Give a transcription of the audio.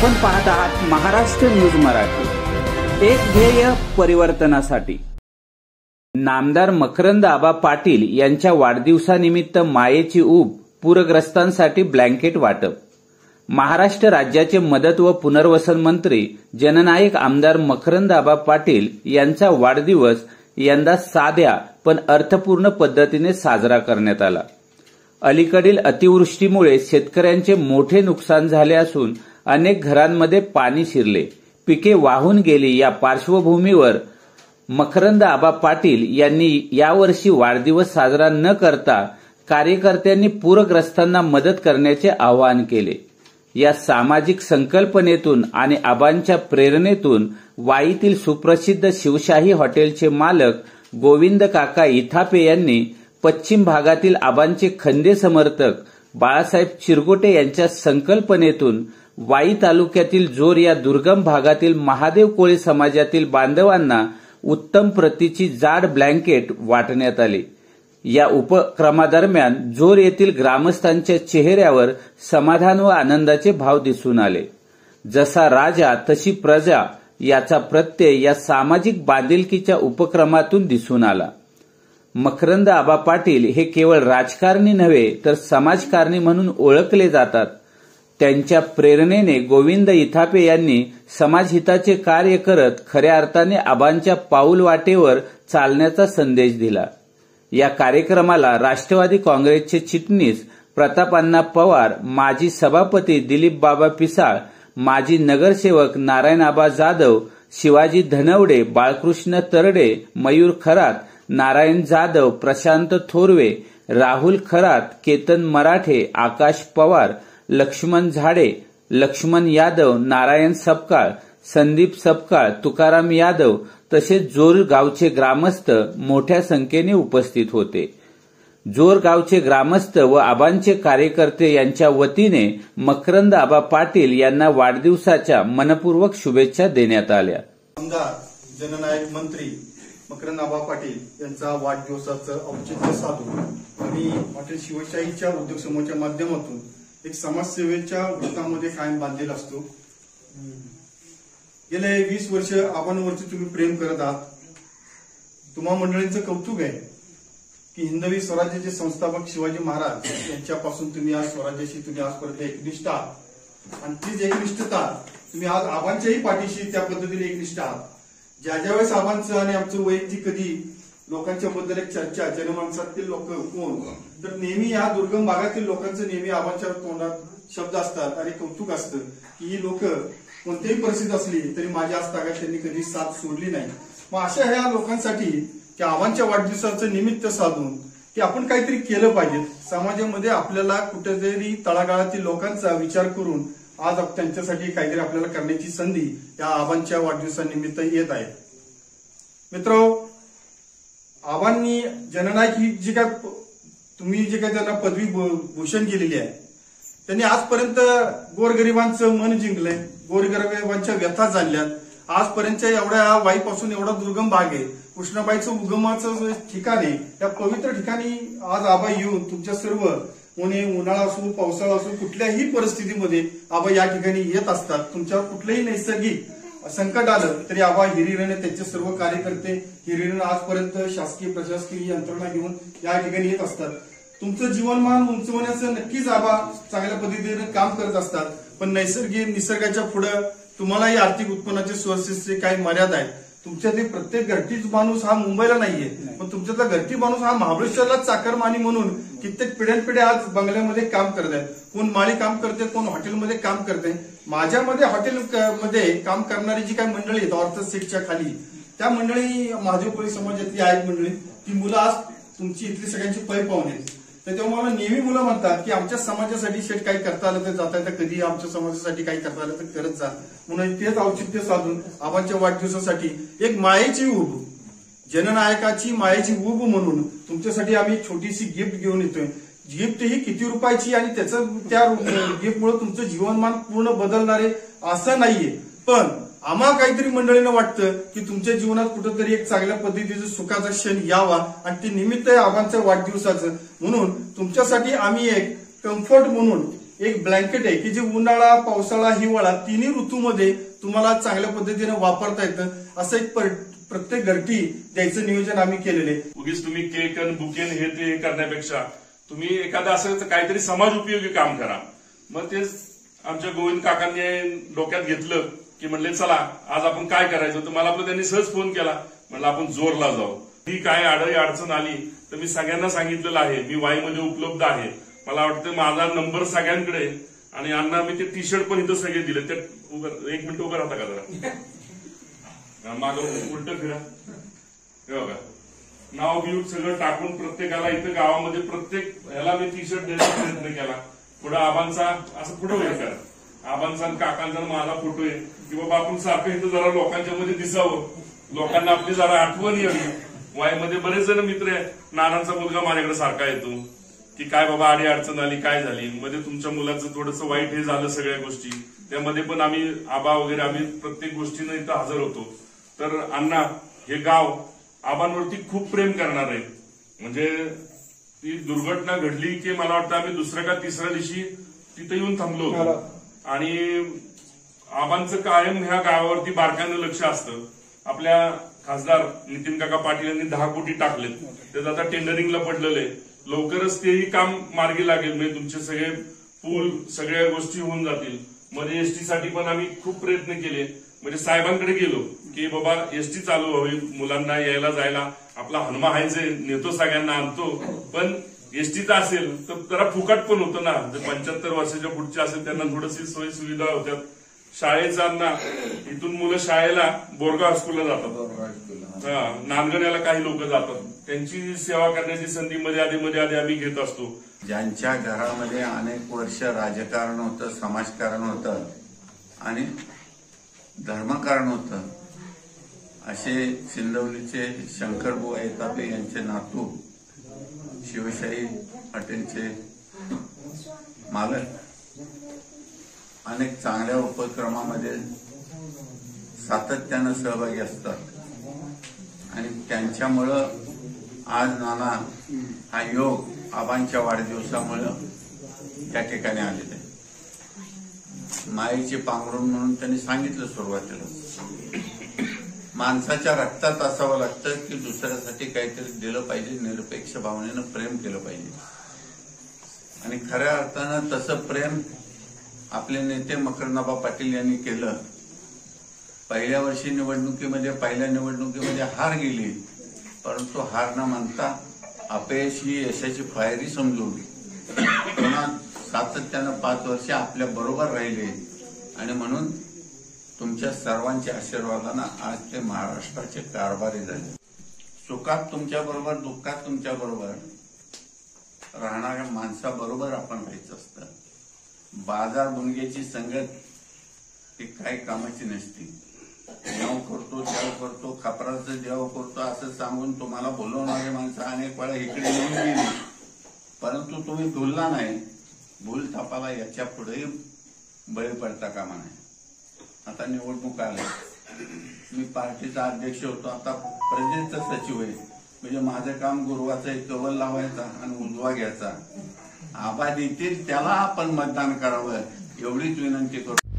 आपण पाहत आहात महाराष्ट्र न्यूज मराठी, एक ध्येय परिवर्तनासाठी। नामदार मकरंद आबा पाटील यांच्या वाढदिवसानिमित्त मायेची ऊब, पूरग्रस्तांसाठी ब्लँकेट वाटप। महाराष्ट्र राज्याचे मदत व पुनर्वसन मंत्री जननायक आमदार मकरंद आबा पाटील यांचा वाढदिवस यंदा साध्या पण अर्थपूर्ण पद्धतीने साजरा करण्यात आला। अलीकडील अतिवृष्टीमुळे शेतकऱ्यांचे मोठे नुकसान झाले असून अनेक घरांमध्ये पाणी शिरले, पिके वाहून गेली। या पार्श्वभूमीवर मकरंद आबा पाटील यांनी यावर्षी वाढदिवस साजरा न करता कार्यकर्त्यांनी पूरग्रस्तांना मदत करण्याचे आवाहन केले। या सामाजिक संकल्पनेतून आणि आबांच्या प्रेरणेतून वाईतील सुप्रसिद्ध शिवशाही हॉटेलचे मालक गोविंद काका इथापे यांनी पश्चिम भागातील आबांचे खंदे समर्थक बाळासाहेब चिरगोटे यांच्या संकल्पनेतून वाई तालुक्यातील जोर या दुर्गम भागातील महादेव कोळी समाजातील बांधवांना उत्तम प्रतीची जाड ब्लँकेट वाटण्यात आली। या उपक्रमादरम्यान जोर येथील ग्रामस्थांच्या चेहऱ्यावर समाधान व आनंदाचे भाव दिसून आले। जसा राजा तशी प्रजा याचा प्रत्यय या सामाजिक बांधिलकीच्या उपक्रमातून दिसून आला। मकरंद आबा पाटील हे केवळ राजकारणी नव्हे तर समाजकारणी म्हणून ओळखले जातात। त्यांच्या प्रेरणेने गोविंद इथापे यांनी समाजहिताचे कार्य करत खऱ्या अर्थाने आबांच्या पाऊल वाटेवर चालण्याचा संदेश दिला। या कार्यक्रमाला राष्ट्रवादी काँग्रेसचे चिटणीस प्रतापअण्णा पवार, माजी सभापती दिलीप बाबा पिसाळ, माजी नगरसेवक नारायण आबा जाधव, शिवाजी धनवडे, बाळकृष्ण तरडे, मयूर खरात, नारायण जाधव, प्रशांत थोरवे, राहुल खरात, केतन मराठे, आकाश पवार, लक्ष्मण झाडे, लक्ष्मण यादव, नारायण सपकाळ, संदीप सपकाळ, तुकाराम यादव तसेच जोर गावचे ग्रामस्थ मोठ्या संख्येने उपस्थित होते। जोर गावचे ग्रामस्थ व आबांचे कार्यकर्ते यांच्या वतीने मकरंद आबा पाटील यांना वाढदिवसाच्या मनपूर्वक शुभेच्छा देण्यात आल्या। आमदार जननायक मंत्री मकरंद आबा पाटील यांचा वाढदिवसाचं औचित्य साधून आम्ही हॉटेल शिवशाहीच्या उद्योग समूहाच्या माध्यमातून एक समाजसेवेच्या वृत्तामध्ये कायम बांधलेला असतो। गेले 20 वर्ष आबांवरती तुम्ही प्रेम करत आहात। तुम्हा मंडळींचं कौतुक आहे की हिंदवी स्वराज्याचे संस्थापक शिवाजी महाराज यांच्यापासून तुम्ही आज स्वराज्याशी तुम्ही आजपर्यंत एकनिष्ठ आहात आणि तीच एकनिष्ठता तुम्ही आज आबांच्याही पाठीशी त्या पद्धतीने एकनिष्ठ आहात। ज्या वेळेस आबांचं आणि आमचं वैयक्तिक कधी लोकांच्या बद्दल एक चर्चा जनमानसातील लोक कोण तर नेहमी या दुर्गम भागातील लोकांचं नेहमी आबांच्या तोंडात शब्द असतात आणि कौतुक असतं की ही लोक कोणत्याही परिस्थिती असली तरी माझ्या हस्तागात त्यांनी कधी साथ सोडली नाही। मग अशा ह्या लोकांसाठी की आबांच्या वाढदिवसाचं निमित्त साधून की आपण काहीतरी केलं पाहिजे समाजामध्ये, आपल्याला कुठेतरी तळागाळातील लोकांचा विचार करून आज त्यांच्यासाठी काहीतरी आपल्याला करण्याची संधी या आबांच्या वाढदिवसानिमित्त येत आहे। मित्र, आबांनी जननायक ही जी काय तुम्ही जे काय त्यांना पदवी भूषण केलेली आहे त्यांनी आजपर्यंत गोरगरिबांचं मन जिंकलंय, गोरगरिबांच्या व्यथा जाणल्यात। आजपर्यंतच्या एवढ्या वाईपासून एवढा दुर्गम भाग आहे, कृष्णाबाईचं उगमाचं ठिकाण आहे, त्या पवित्र ठिकाणी आज आबा येऊन तुमच्या सर्व उन्हाळा असो पावसाळा असो कुठल्याही परिस्थितीमध्ये आबा या ठिकाणी येत असतात। तुमच्यावर कुठलंही नैसर्गिक संकट आलं तरी आबा हिरिरीने त्यांचे सर्व कार्यकर्ते हिरिरीने आजपर्यंत शासकीय प्रशासकीय यंत्रणा घेऊन या ठिकाणी येत असतात। तुमचं जीवनमान उंचवण्याचं नक्कीच आबा चांगल्या पद्धतीने काम करत असतात, पण नैसर्गिक निसर्गाच्या पुढे तुम्हालाही आर्थिक उत्पन्नाचे सोर्सेसचे काही मर्यादा आहेत। तुमच्यातील प्रत्येक घरटीच माणूस हा मुंबईला नाहीये, पण तुमच्यातला घरटी माणूस हा महाबळेश्वरला चाकरमानी म्हणून कित्येक पिढ्यानपिढ्या आज बंगल्यामध्ये काम करत आहेत। कोण माळी काम करते, कोण हॉटेलमध्ये काम करते। माझ्यामध्ये हॉटेलमध्ये काम करणारी जी काही मंडळी आहेत ऑर्थो सीटच्या खाली, त्या मंडळी महादेव कोळी समाजातली आहेत मंडळी, ती मुलं आज तुमची इथली सगळ्यांची पै पाहुणे आहेत। तर तेव्हा मला नेहमी मुलं म्हणतात की आमच्या समाजासाठी शेट काही करता आलं तर जाता येतं, कधी आमच्या समाजासाठी काही करता आलं तर करत जा। म्हणून तेच औचित्य साधून आबांच्या वाढदिवसासाठी एक मायेची ऊब, जननायकाची मायेची ऊब म्हणून तुमच्यासाठी आम्ही छोटीशी गिफ्ट घेऊन येतोय। गिफ्ट ही किती रुपयाची आणि त्या गिफ्टमुळे तुमचं जीवनमान पूर्ण बदलणारे असं नाहीये, पण आम्हाला काहीतरी मंडळीनं वाटतं की तुमच्या जीवनात कुठेतरी एक चांगल्या पद्धतीचं सुखाचा क्षण यावा आणि ते निमित्त आहे आबांच्या वाढदिवसाचं। म्हणून तुमच्यासाठी आम्ही एक कम्फर्ट म्हणून एक ब्लँकेट आहे की जे उन्हाळा, पावसाळा, हिवाळा तिन्ही ऋतूमध्ये तुम्हाला चांगल्या पद्धतीने वापरता येतं. असं एक प्रत्येक घरटी द्यायचं नियोजन आम्ही केलेले. उगीच तुम्ही केक आणि बुकेन हे ते करण्यापेक्षा तुम्ही एखादं असं काहीतरी समाज उपयोगी काम करा. मग तेच आमच्या गोविंद काकांनी डोक्यात घेतलं की म्हणले चला आज आपण काय करायचं. तर मला आपलं त्यांनी सहज फोन केला, म्हणलं आपण जोरला जाऊ. ही काय अडचण आली तर मी सगळ्यांना सांगितलेलं आहे, मी वाईमध्ये उपलब्ध आहे. मला वाटतं माझा नंबर सगळ्यांकडे. आणि अण्णा मी ते टी शर्ट पण इथं सगळे दिले. ते एक मिनिट उभं राहता का जरा, मागं उलट फिरा. बघा नाव बिव सगळं टाकून प्रत्येकाला इथं गावामध्ये प्रत्येक ह्याला मी टी शर्ट देण्याचा प्रयत्न केला. पुढे आबांचा असं फोटो हे करा, आबांचा काकांचा माझा फोटो आहे की बाबा आपण सारखं इथं जरा लोकांच्या मध्ये दिसावं, लोकांना आपली जरा आठवण यावी. वाईमध्ये बरेच जण मित्र आहे. नानांचा मुलगा माझ्याकडे सारखा येतो की काय बाबा आडी अडचण आली, काय झाली, मध्ये तुमच्या मुलाचं थोडंसं वाईट हे झालं सगळ्या गोष्टी. त्यामध्ये पण आम्ही आबा वगैरे आम्ही प्रत्येक गोष्टीनं इथं हजर होतो. तर अण्णा हे गाव आबांवरती खूप प्रेम करणार आहे. म्हणजे ती दुर्घटना घडली की मला वाटतं आम्ही दुसऱ्या का तिसऱ्या दिवशी तिथे येऊन थांबलो होतो. आणि आबांचं कायम ह्या गावावरती बारकाईनं लक्ष असतं. आपल्या खासदार नितीन काका पाटील यांनी 10 कोटी टाकलेत, त्याचं आता टेंडरिंगला पडलेलं आहे. लवकरच तेही काम मार्गी लागेल. म्हणजे तुमचे सगळे पूल सगळ्या गोष्टी होऊन जातील. मध्ये एसटी साठी पण आम्ही खूप प्रयत्न केले. म्हणजे साहेबांकडे गेलो की बाबा एसटी चालू व्हावी, मुलांना यायला जायला. आपला हनुमा हायचे नेतो सगळ्यांना आणतो, पण एसटीचा असेल तर जरा फुकट पण होतं ना. जर 75 वर्षाच्या पुढचे असेल त्यांना थोडीशी सोयी सुविधा होत्या. शाळेचा इथून मुलं शाळेला बोरगाव हायस्कूलला जातात, नांदगण्याला काही लोक जातात. त्यांची सेवा करण्याची संधी मध्ये आधी आम्ही घेत असतो. ज्यांच्या घरामध्ये अनेक वर्ष राजकारण होतं, समाजकारण होतं आणि धर्मकारण होतं, असे सिंदवलीचे शंकरबुवा येतापे यांचे नातू, शिवशाही हॉटेलचे मालक, अनेक चांगल्या उपक्रमामध्ये सातत्यानं सहभागी असतात. आणि त्यांच्यामुळं आज नाना हा योग आबांच्या वाढदिवसामुळं या ठिकाणी आलेला आहे. मायेचे पांघरून म्हणून त्यांनी सांगितलं सुरुवातीला, माणसाच्या रक्तात असावं लागतं की दुसऱ्यासाठी काहीतरी दिलं पाहिजे, निरपेक्ष भावनेनं प्रेम केलं पाहिजे. आणि खऱ्या अर्थानं तसं प्रेम आपले नेते मकरंदआबा पाटील यांनी केलं. पहिल्या निवडणुकीमध्ये हार गेली, परंतु हार न मानता अपयश ही यशाची पायरी समजून पुन्हा सातत्यानं 5 वर्ष आपल्या बरोबर राहिले. आणि म्हणून तुमच्या सर्वांच्या आशीर्वादानं आज ते महाराष्ट्राचे कारभारी झाले. सुखात तुमच्या बरोबर, दुःखात तुमच्या बरोबर राहणाऱ्या माणसाबरोबर आपण राहायचं असतं. बाजार बुणग्याची संगत ही काही कामाची नसती. देव करतो, खापराचं देव करतो असं सांगून तुम्हाला बोलवणारे माणसं अनेक वेळा इकडे येऊन गेली, परंतु तुम्ही भुलला नाही. भूल तापाला याच्या पुढेही बळी पडता कामा नाही. आता निवडणूक आल्या, मी पार्टीचा अध्यक्ष होतो, आता प्रदेशचा सचिव आहे. म्हणजे माझं काम गुरुवाचा एक कवल लावायचा आणि उजवा घ्यायचा. आबा देतील त्याला आपण मतदान करावं एवढीच विनंती करतो.